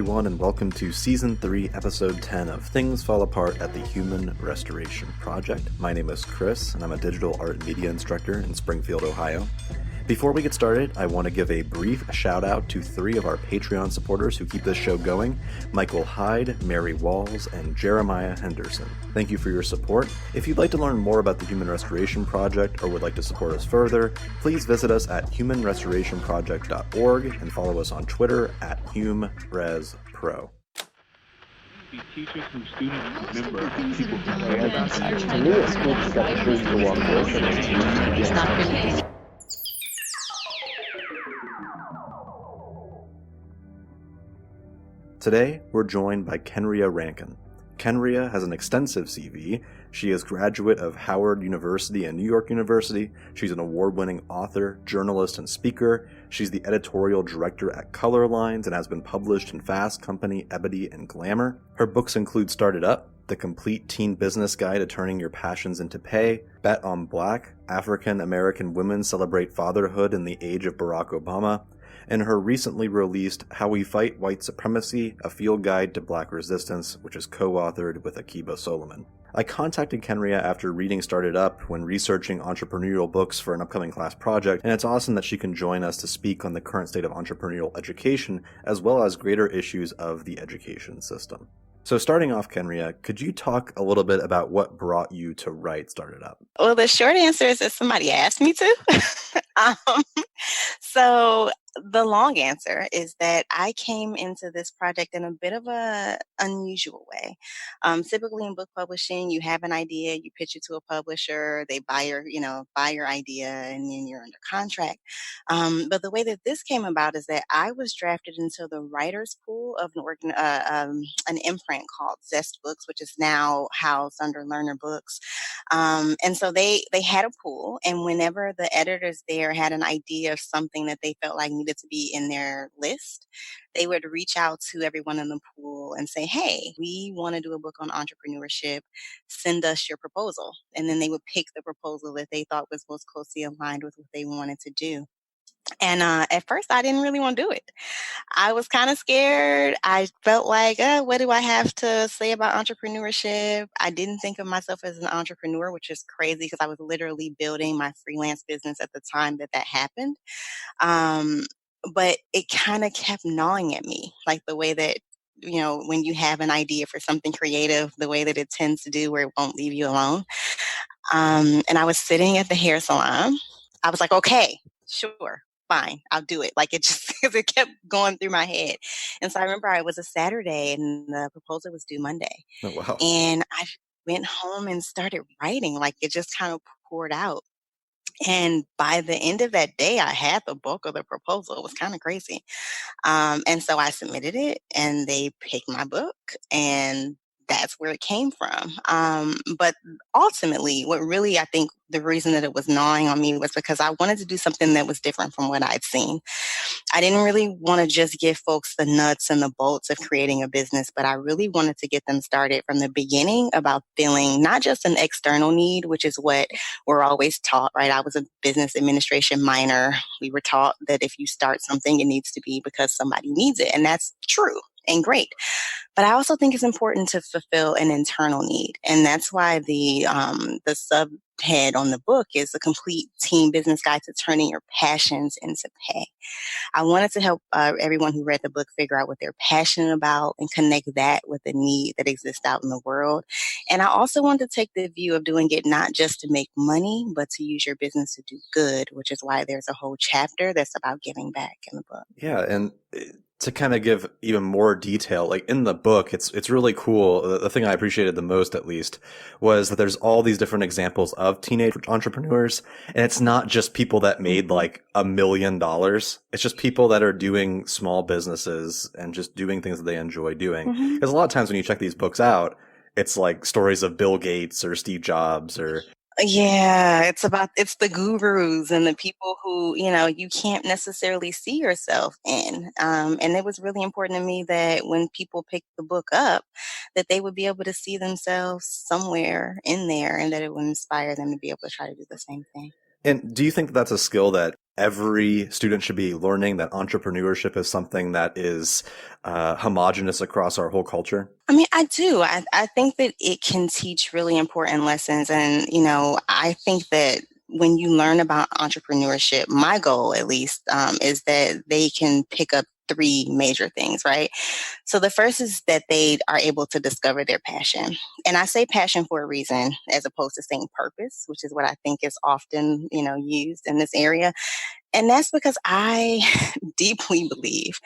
everyone, and welcome to Season 3, Episode 10 of Things Fall Apart at the Human Restoration Project. My name is Chris, and I'm a digital art and media instructor in Springfield, Ohio. Before we get started, I want to give a brief shout-out to 3 of our Patreon supporters who keep this show going: Michael Hyde, Mary Walls, and Jeremiah Henderson. Thank you for your support. If you'd like to learn more about the Human Restoration Project or would like to support us further, please visit us at humanrestorationproject.org and follow us on Twitter at HumResPro. Teachers and students remember people To me, it speaks that truth to walk away from it. It's not been. Today, we're joined by Kenrya Rankin. Kenrya has an extensive CV. She is graduate of Howard University and New York University. She's an award-winning author, journalist, and speaker. She's the editorial director at Color Lines and has been published in Fast Company, Ebony, and Glamour. Her books include Started Up, The Complete Teen Business Guide to Turning Your Passions into Pay, Bet on Black, African American Women Celebrate Fatherhood in the Age of Barack Obama, and her recently released How We Fight White Supremacy, A Field Guide to Black Resistance, which is co-authored with Akiba Solomon. I contacted Kenrya after reading Started Up when researching entrepreneurial books for an upcoming class project, and it's awesome that she can join us to speak on the current state of entrepreneurial education, as well as greater issues of the education system. So starting off, Kenrya, could you talk a little bit about what brought you to write Started Up? Well, the short answer is that somebody asked me to. So the long answer is that I came into this project in a bit of a unusual way. Typically in book publishing, you have an idea, you pitch it to a publisher, they buy your idea, and then you're under contract. But the way that this came about is that I was drafted into the writer's pool of an imprint called Zest Books, which is now housed under Learner Books. And so they had a pool, and whenever the editors there had an idea of something that they felt like needed to be in their list, they would reach out to everyone in the pool and say, hey, we want to do a book on entrepreneurship. Send us your proposal. And then they would pick the proposal that they thought was most closely aligned with what they wanted to do. And at first, I didn't really want to do it. I was kind of scared. I felt like, what do I have to say about entrepreneurship? I didn't think of myself as an entrepreneur, which is crazy because I was literally building my freelance business at the time that happened. But it kind of kept gnawing at me, like the way that, when you have an idea for something creative, the way that it tends to do where it won't leave you alone. And I was sitting at the hair salon. I was like, okay, sure. Fine, I'll do it. Like it kept going through my head. And so I remember it was a Saturday and the proposal was due Monday. Oh, wow. And I went home and started writing, like it just kind of poured out. And by the end of that day, I had the bulk of the proposal. It was kind of crazy. And so I submitted it and they picked my book, and that's where it came from. But ultimately, what really, I think the reason that it was gnawing on me was because I wanted to do something that was different from what I'd seen. I didn't really want to just give folks the nuts and the bolts of creating a business, but I really wanted to get them started from the beginning about feeling not just an external need, which is what we're always taught, right? I was a business administration minor. We were taught that if you start something, it needs to be because somebody needs it. And that's true and great. But I also think it's important to fulfill an internal need. And that's why the subhead on the book is The Complete Teen Business Guide to Turning Your Passions into Pay. I wanted to help everyone who read the book figure out what they're passionate about and connect that with the need that exists out in the world. And I also wanted to take the view of doing it not just to make money, but to use your business to do good, which is why there's a whole chapter that's about giving back in the book. Yeah, and to kind of give even more detail, like in the book, it's really cool. The thing I appreciated the most, at least, was that there's all these different examples of teenage entrepreneurs, and it's not just people that made like $1 million. It's just people that are doing small businesses and just doing things that they enjoy doing. Because a lot of times when you check these books out, it's like stories of Bill Gates or Steve Jobs or Yeah, it's the gurus and the people who, you can't necessarily see yourself in. And it was really important to me that when people picked the book up, that they would be able to see themselves somewhere in there and that it would inspire them to be able to try to do the same thing. And do you think that's a skill that every student should be learning that entrepreneurship is something that is homogenous across our whole culture? I mean, I do. I think that it can teach really important lessons. And, I think that when you learn about entrepreneurship, my goal at least is that they can pick up three major things, right? So the first is that they are able to discover their passion. And I say passion for a reason as opposed to saying purpose, which is what I think is often, used in this area. And that's because I deeply believe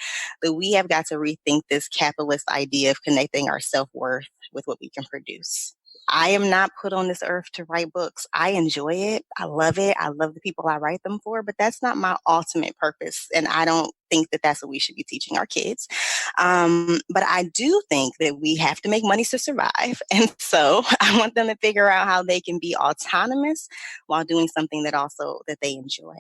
that we have got to rethink this capitalist idea of connecting our self worth with what we can produce. I am not put on this earth to write books. I enjoy it. I love it. I love the people I write them for, but that's not my ultimate purpose. And I don't think that that's what we should be teaching our kids. But I do think that we have to make money to survive. And so I want them to figure out how they can be autonomous while doing something that they enjoy.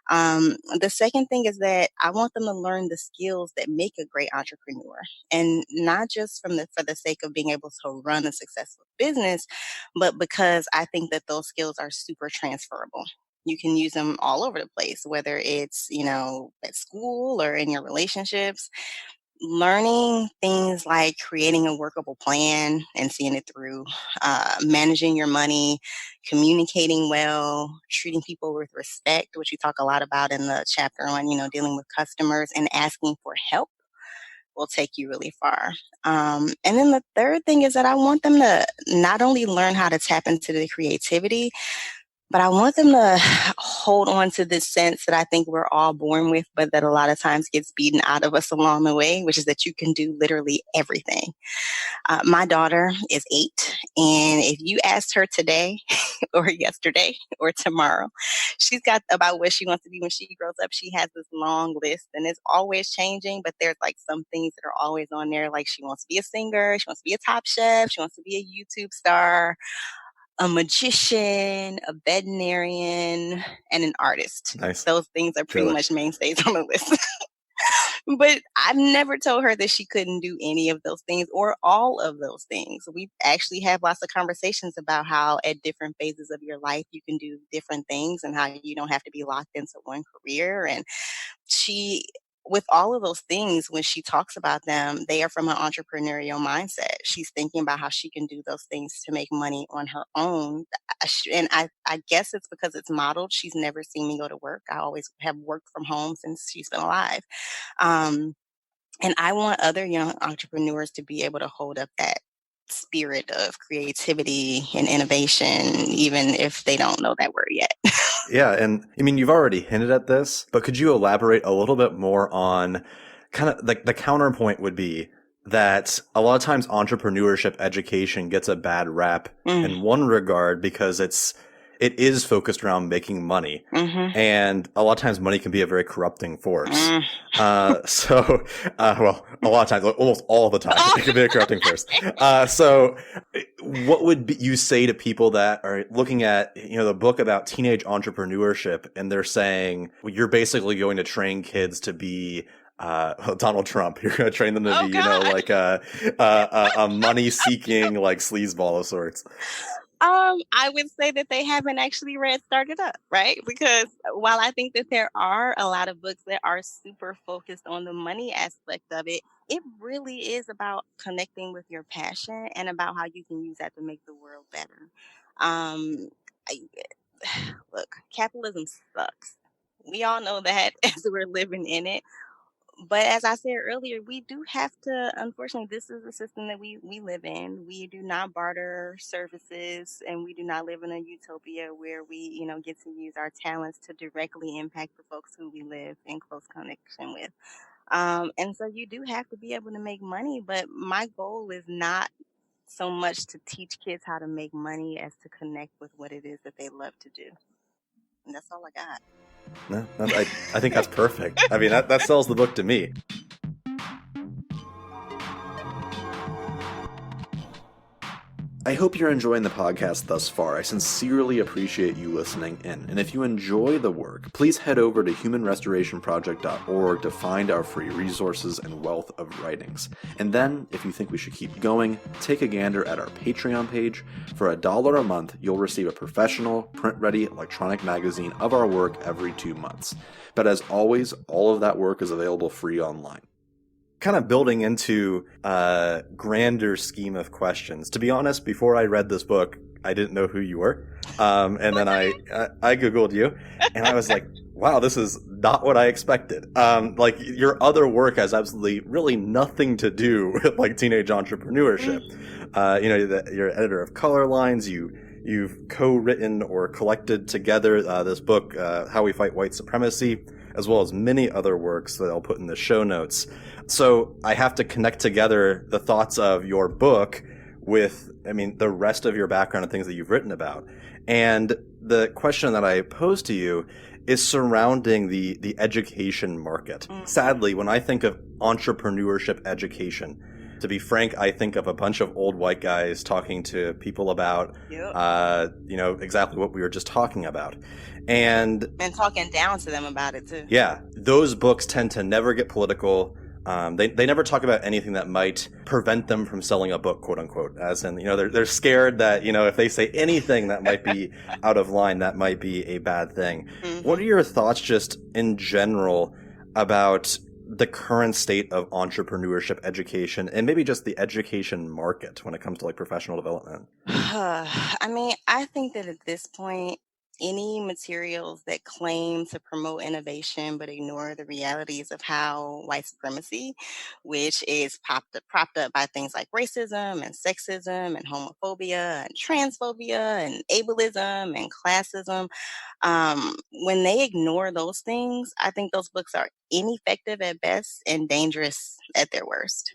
The second thing is that I want them to learn the skills that make a great entrepreneur, and not just for the sake of being able to run a successful business, but because I think that those skills are super transferable. You can use them all over the place, whether it's, at school or in your relationships. Learning things like creating a workable plan and seeing it through, managing your money, communicating well, treating people with respect, which we talk a lot about in the chapter on, dealing with customers, and asking for help will take you really far. And then the third thing is that I want them to not only learn how to tap into the creativity, but I want them to hold on to this sense that I think we're all born with, but that a lot of times gets beaten out of us along the way, which is that you can do literally everything. My daughter is 8, and if you asked her today or yesterday or tomorrow, she's got about what she wants to be when she grows up. She has this long list, and it's always changing, but there's like some things that are always on there. Like she wants to be a singer, she wants to be a top chef, she wants to be a YouTube star, a magician, a veterinarian, and an artist. Nice. Those things are pretty Killer. much mainstays on the list. But I've never told her that she couldn't do any of those things or all of those things. We actually have lots of conversations about how at different phases of your life you can do different things and how you don't have to be locked into one career. And she, with all of those things, when she talks about them, they are from an entrepreneurial mindset. She's thinking about how she can do those things to make money on her own. And I guess it's because it's modeled. She's never seen me go to work. I always have worked from home since she's been alive. Um, and I want other young entrepreneurs to be able to hold up that spirit of creativity and innovation, even if they don't know that word yet. Yeah, and I mean, you've already hinted at this, but could you elaborate a little bit more on kind of like the counterpoint would be that a lot of times entrepreneurship education gets a bad rap in one regard because it is focused around making money. And a lot of times money can be a very corrupting force. Well, a lot of times, like almost all the time, it can be a corrupting force. So what would you say to people that are looking at, the book about teenage entrepreneurship, and they're saying, well, you're basically going to train kids to be Donald Trump. You're going to train them to be, like a money-seeking, like sleazeball of sorts. I would say that they haven't actually read Started Up, right? Because while I think that there are a lot of books that are super focused on the money aspect of it, it really is about connecting with your passion and about how you can use that to make the world better. Um, I, Look, capitalism sucks. We all know that as we're living in it. But as I said earlier, we do have to, unfortunately, this is the system that we live in. We do not barter services, and we do not live in a utopia where we, get to use our talents to directly impact the folks who we live in close connection with. And so you do have to be able to make money, but my goal is not so much to teach kids how to make money as to connect with what it is that they love to do. And that's all I got. No, I think that's perfect. I mean, that sells the book to me. I hope you're enjoying the podcast thus far. I sincerely appreciate you listening in. And if you enjoy the work, please head over to humanrestorationproject.org to find our free resources and wealth of writings. And then, if you think we should keep going, take a gander at our Patreon page. For $1 a month, you'll receive a professional, print-ready electronic magazine of our work every 2 months. But as always, all of that work is available free online. Kind of building into a grander scheme of questions. To be honest, before I read this book, I didn't know who you were. And then I Googled you, and I was like, wow, this is not what I expected. Like, your other work has absolutely really nothing to do with like teenage entrepreneurship. You're editor of Color Lines. You've co-written or collected together this book, How We Fight White Supremacy, as well as many other works that I'll put in the show notes. So I have to connect together the thoughts of your book with, the rest of your background and things that you've written about. And the question that I pose to you is surrounding the education market. Sadly, when I think of entrepreneurship education, to be frank, I think of a bunch of old white guys talking to people about, exactly what we were just talking about. And talking down to them about it too. Yeah. Those books tend to never get political. They never talk about anything that might prevent them from selling a book, quote unquote, as in, they're scared that, if they say anything that might be out of line, that might be a bad thing. Mm-hmm. What are your thoughts just in general about the current state of entrepreneurship education and maybe just the education market when it comes to like professional development? I think that at this point, any materials that claim to promote innovation but ignore the realities of how white supremacy, which is propped up by things like racism and sexism and homophobia and transphobia and ableism and classism, when they ignore those things, I think those books are ineffective at best and dangerous at their worst.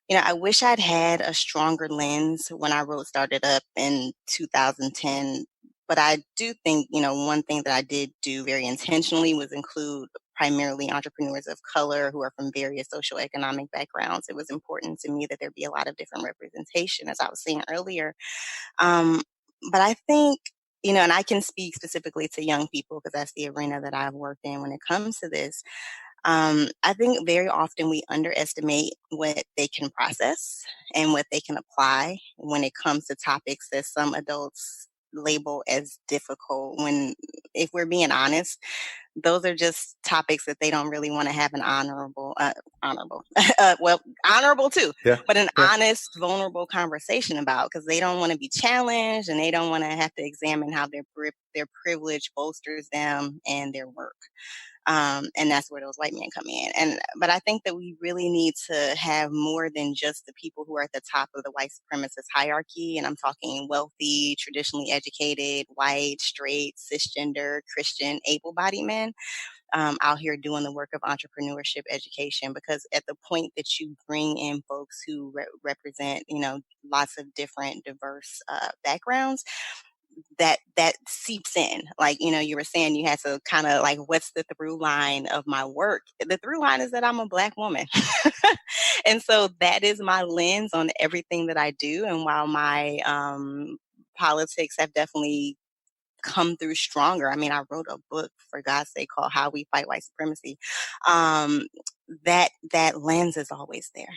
I wish I'd had a stronger lens when I wrote Started Up in 2010. But I do think, one thing that I did do very intentionally was include primarily entrepreneurs of color who are from various socioeconomic backgrounds. It was important to me that there be a lot of different representation, as I was saying earlier. But I think, and I can speak specifically to young people because that's the arena that I've worked in when it comes to this. I think very often we underestimate what they can process and what they can apply when it comes to topics that some adults label as difficult, when, if we're being honest, those are just topics that they don't really want to have an honorable too, but an honest, vulnerable conversation about, because they don't want to be challenged and they don't want to have to examine how their privilege bolsters them and their work. And that's where those white men come in. But I think that we really need to have more than just the people who are at the top of the white supremacist hierarchy. And I'm talking wealthy, traditionally educated, white, straight, cisgender, Christian, able-bodied men out here doing the work of entrepreneurship education. Because at the point that you bring in folks who represent, lots of different diverse backgrounds, that seeps in. Like, you were saying you had to kind of like, what's the through line of my work? The through line is that I'm a Black woman. And so that is my lens on everything that I do. And while my politics have definitely come through stronger. I wrote a book, for God's sake, called How We Fight White Supremacy. That lens is always there.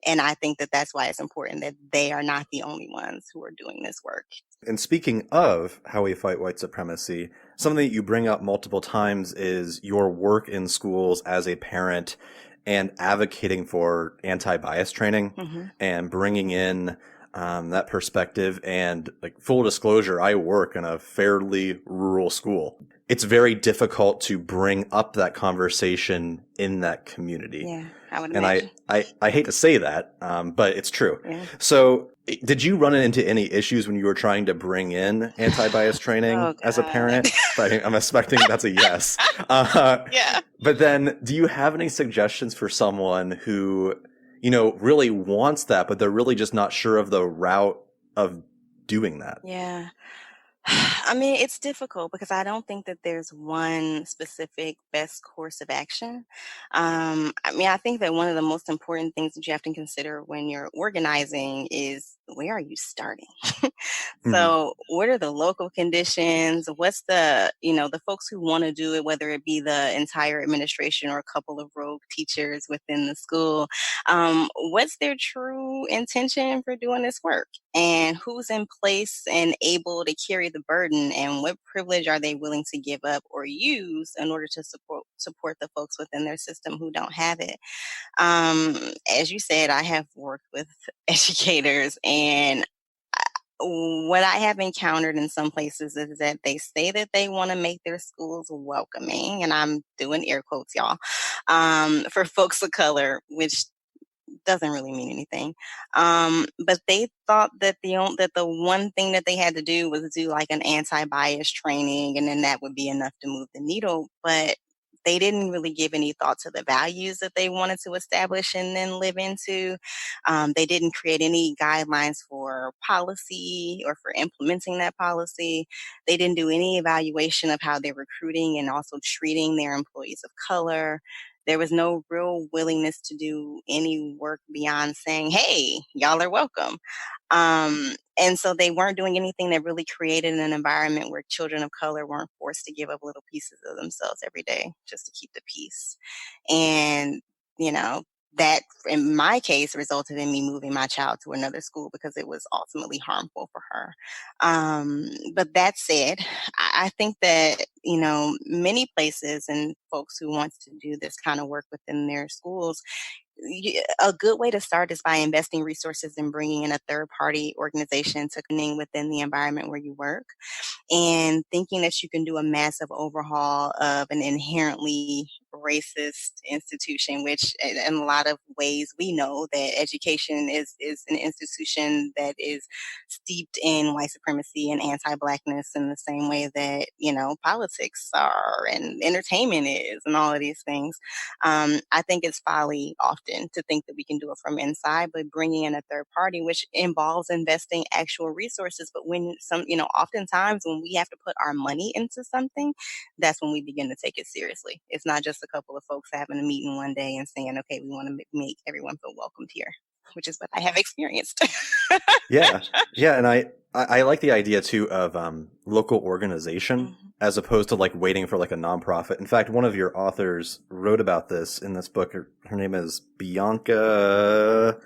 And I think that that's why it's important that they are not the only ones who are doing this work. And speaking of How We Fight White Supremacy, something that you bring up multiple times is your work in schools as a parent and advocating for anti-bias training and bringing in that perspective. And like, full disclosure, I work in a fairly rural school. It's very difficult to bring up that conversation in that community. Yeah, I would imagine. And I hate to say that, but it's true. Yeah. So did you run into any issues when you were trying to bring in anti-bias training as a parent? I'm expecting that's a yes. Yeah. But then do you have any suggestions for someone who, really wants that, but they're really just not sure of the route of doing that? Yeah. I mean, it's difficult because I don't think that there's one specific best course of action. I mean, I think that one of the most important things that you have to consider when you're organizing is where are you starting? Mhm. So, what are the local conditions? What's the folks who want to do it, whether it be the entire administration or a couple of rogue teachers within the school? What's their true intention for doing this work? And who's in place and able to carry the burden, and what privilege are they willing to give up or use in order to support the folks within their system who don't have it? As you said, I have worked with educators, and what I have encountered in some places is that they say that they want to make their schools welcoming, and I'm doing air quotes, y'all, for folks of color, which doesn't really mean anything. But they thought that the one thing that they had to do was do like an anti-bias training, and then that would be enough to move the needle. But they didn't really give any thought to the values that they wanted to establish and then live into. They didn't create any guidelines for policy or for implementing that policy. They didn't do any evaluation of how they're recruiting and also treating their employees of color. There was no real willingness to do any work beyond saying, "Hey, y'all are welcome." And so they weren't doing anything that really created an environment where children of color weren't forced to give up little pieces of themselves every day just to keep the peace. And, you know, that in my case resulted in me moving my child to another school because it was ultimately harmful for her. But that said, I think that, many places and folks who want to do this kind of work within their schools, a good way to start is by investing resources and bringing in a third party organization to connect within the environment where you work, and thinking that you can do a massive overhaul of an inherently racist institution, which in a lot of ways we know that education is an institution that is steeped in white supremacy and anti-blackness in the same way that, politics are and entertainment is and all of these things. I think it's folly often to think that we can do it from inside, but bringing in a third party, which involves investing actual resources. But oftentimes when we have to put our money into something, that's when we begin to take it seriously. It's not just a couple of folks having a meeting one day and saying, okay, we want to make everyone feel welcomed here, which is what I have experienced. Yeah, yeah, and I like the idea too of local organization Mhm. as opposed to like waiting for like a nonprofit. In fact, one of your authors wrote about this in this book. Her name is Bianca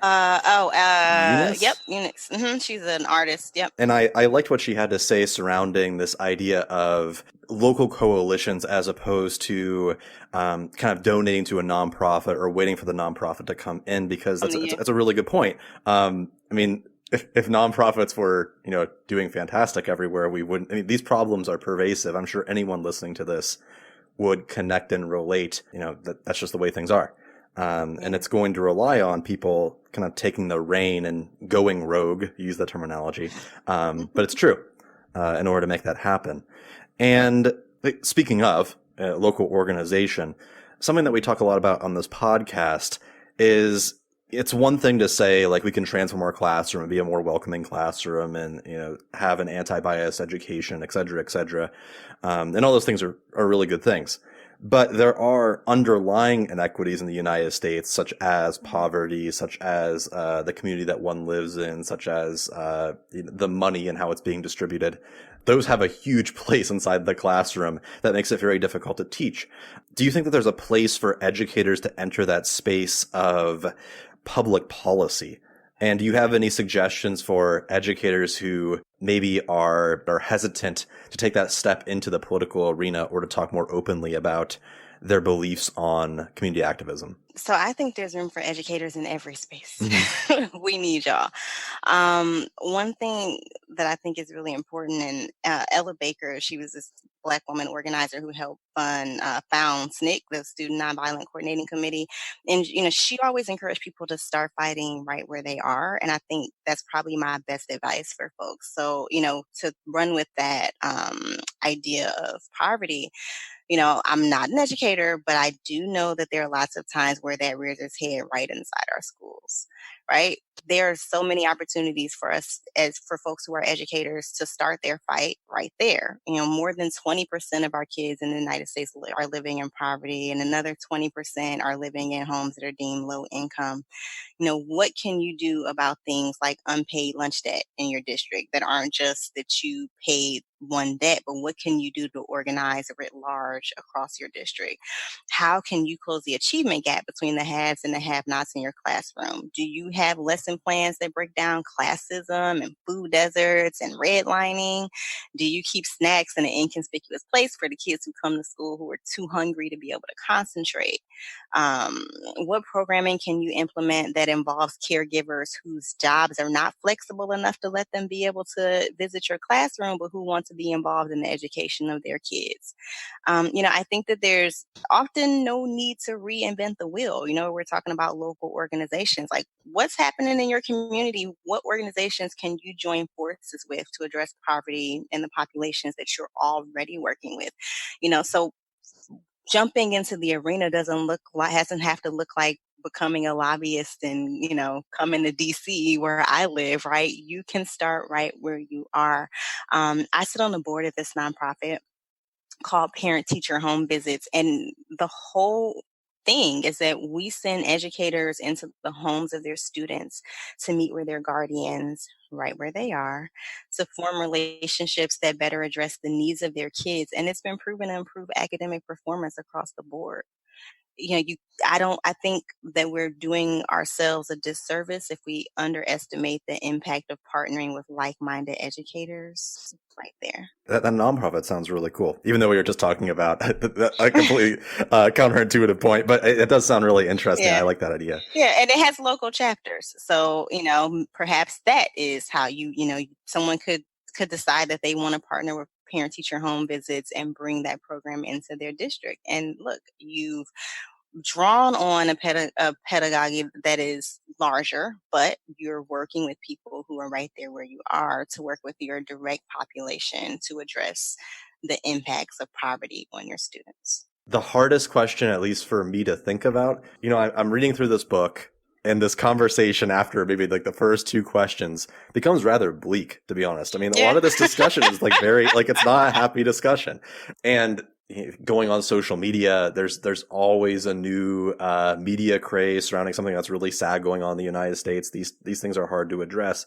Yep, Eunice. Unix. She's an artist. Yep. And I liked what she had to say surrounding this idea of local coalitions as opposed to kind of donating to a nonprofit or waiting for the nonprofit to come in, because From the that's a really good point. I mean, if nonprofits were, doing fantastic everywhere, we wouldn't. I mean, these problems are pervasive. I'm sure anyone listening to this would connect and relate. That's just the way things are. And it's going to rely on people kind of taking the reign and going rogue, use the terminology. But it's true, in order to make that happen. And speaking of local organization, something that we talk a lot about on this podcast is, it's one thing to say like we can transform our classroom and be a more welcoming classroom and have an anti-bias education, et cetera, et cetera. And all those things are really good things. But there are underlying inequities in the United States, such as poverty, such as the community that one lives in, such as the money and how it's being distributed. Those have a huge place inside the classroom that makes it very difficult to teach. Do you think that there's a place for educators to enter that space of public policy? And do you have any suggestions for educators who maybe are hesitant to take that step into the political arena or to talk more openly about their beliefs on community activism? So I think there's room for educators in every space. Mm-hmm. We need y'all. One thing that I think is really important, and Ella Baker, she was this Black woman organizer who helped found SNCC, the Student Nonviolent Coordinating Committee, and she always encouraged people to start fighting right where they are, and I think that's probably my best advice for folks. So to run with that idea of poverty. I'm not an educator, but I do know that there are lots of times where that rears its head right inside our schools, right? There are so many opportunities for us as for folks who are educators to start their fight right there. More than 20% of our kids in the United States are living in poverty, and another 20% are living in homes that are deemed low income. What can you do about things like unpaid lunch debt in your district that aren't just that you paid one debt, but what can you do to organize writ large across your district? How can you close the achievement gap between the haves and the have-nots in your classroom? Do you have lesson plans that break down classism and food deserts and redlining? Do you keep snacks in an inconspicuous place for the kids who come to school who are too hungry to be able to concentrate? Um, what programming can you implement that involves caregivers whose jobs are not flexible enough to let them be able to visit your classroom, but who want to be involved in the education of their kids? I think that there's often no need to reinvent the wheel. We're talking about local organizations. Like, what's happening in your community? What organizations can you join forces with to address poverty in the populations that you're already working with? So jumping into the arena hasn't have to look like becoming a lobbyist and coming to DC where I live, right? You can start right where you are. I sit on the board of this nonprofit called Parent Teacher Home Visits, and the whole thing is that we send educators into the homes of their students to meet with their guardians right where they are, to form relationships that better address the needs of their kids, and it's been proven to improve academic performance across the board. I think that we're doing ourselves a disservice if we underestimate the impact of partnering with like-minded educators right there. That nonprofit sounds really cool, even though we were just talking about a completely counterintuitive point, but it does sound really interesting. I Yeah. like that idea. Yeah, and it has local chapters. So, perhaps that is how someone could decide that they want to partner with parent teacher home visits and bring that program into their district. And look, you've drawn on a pedagogy that is larger, but you're working with people who are right there where you are to work with your direct population to address the impacts of poverty on your students. The hardest question, at least for me to think about, I'm reading through this book, and this conversation after maybe like the first two questions becomes rather bleak, to be honest. I mean, a lot Yeah. of this discussion is like very, like, it's not a happy discussion. And going on social media, there's always a new media craze surrounding something that's really sad going on in the United States. These things are hard to address.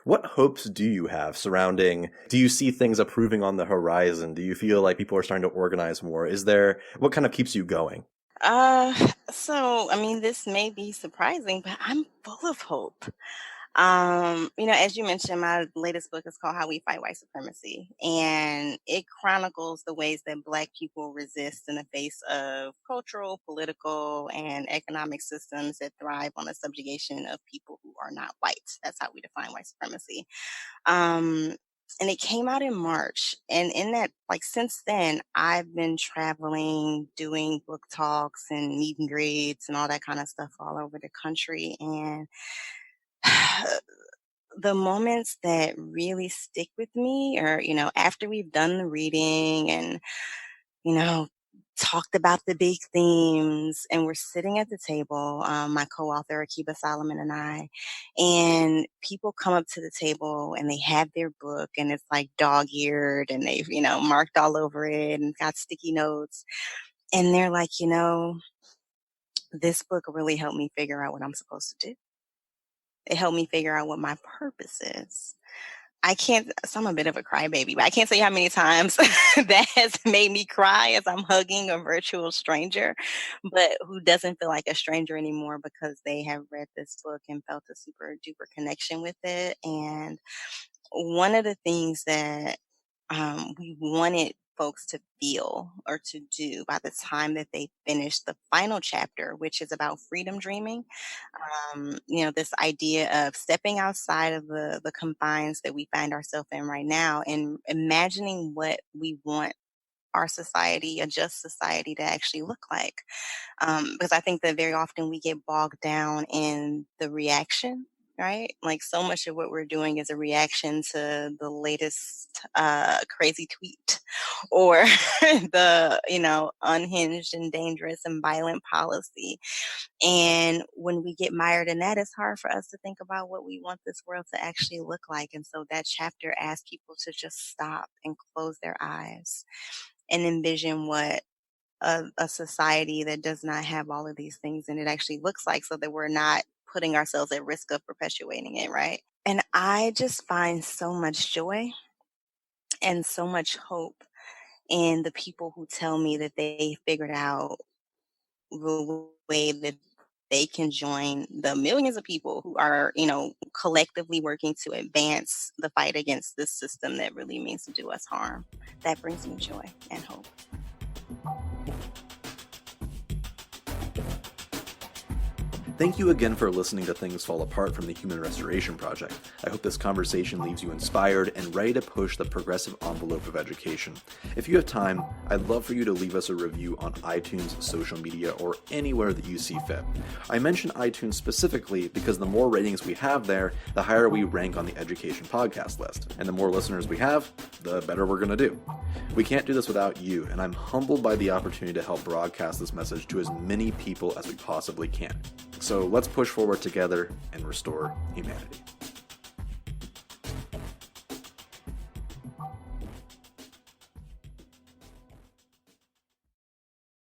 What hopes do you have surrounding? Do you see things improving on the horizon? Do you feel like people are starting to organize more? What kind of keeps you going? I mean, this may be surprising, but I'm full of hope. As you mentioned, my latest book is called How We Fight White Supremacy, and it chronicles the ways that Black people resist in the face of cultural, political, and economic systems that thrive on the subjugation of people who are not white. That's how we define white supremacy. Um, and it came out in March. And in that, like, since then, I've been traveling, doing book talks and meet and greets and all that kind of stuff all over the country. And the moments that really stick with me are, after we've done the reading and, you know, talked about the big themes, and we're sitting at the table, my co-author Akiba Solomon and I, and people come up to the table and they have their book and it's like dog-eared and they've, marked all over it and got sticky notes. And they're like, this book really helped me figure out what I'm supposed to do. It helped me figure out what my purpose is. So I'm a bit of a crybaby, but I can't say how many times that has made me cry as I'm hugging a virtual stranger, but who doesn't feel like a stranger anymore because they have read this book and felt a super duper connection with it. And one of the things that we wanted folks to feel or to do by the time that they finish the final chapter, which is about freedom dreaming. This idea of stepping outside of the confines that we find ourselves in right now and imagining what we want our society, a just society, to actually look like. Because I think that very often we get bogged down in the reaction right? Like so much of what we're doing is a reaction to the latest crazy tweet or the, unhinged and dangerous and violent policy. And when we get mired in that, it's hard for us to think about what we want this world to actually look like. And so that chapter asks people to just stop and close their eyes and envision what a society that does not have all of these things and it actually looks like, so that we're not putting ourselves at risk of perpetuating it, right? And I just find so much joy and so much hope in the people who tell me that they figured out the way that they can join the millions of people who are, collectively working to advance the fight against this system that really means to do us harm. That brings me joy and hope. Thank you again for listening to Things Fall Apart from the Human Restoration Project. I hope this conversation leaves you inspired and ready to push the progressive envelope of education. If you have time, I'd love for you to leave us a review on iTunes, social media, or anywhere that you see fit. I mention iTunes specifically because the more ratings we have there, the higher we rank on the education podcast list. And the more listeners we have, the better we're going to do. We can't do this without you, and I'm humbled by the opportunity to help broadcast this message to as many people as we possibly can. So let's push forward together and restore humanity.